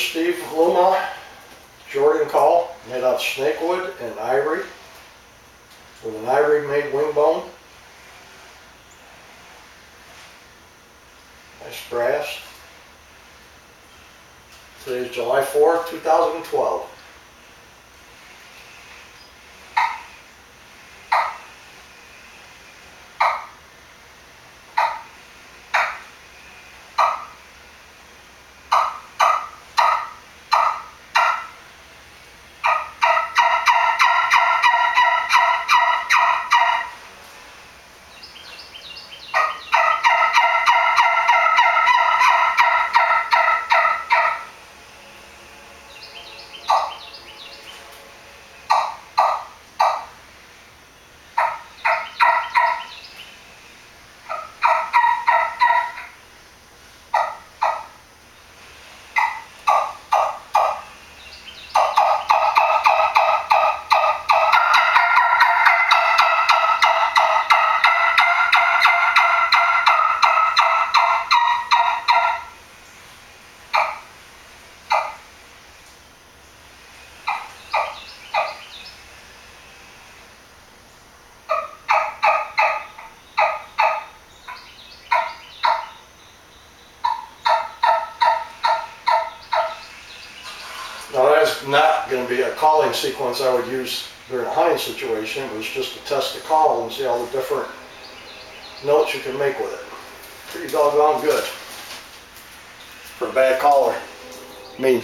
Steve Luma Jordan call, made out of snakewood and ivory, with an ivory made wing bone. Nice brass. Today is July 4th, 2012. Now that's not going to be a calling sequence I would use during a hunting situation. It was just to test the call and see all the different notes you can make with it. Pretty doggone good for a bad caller. Me.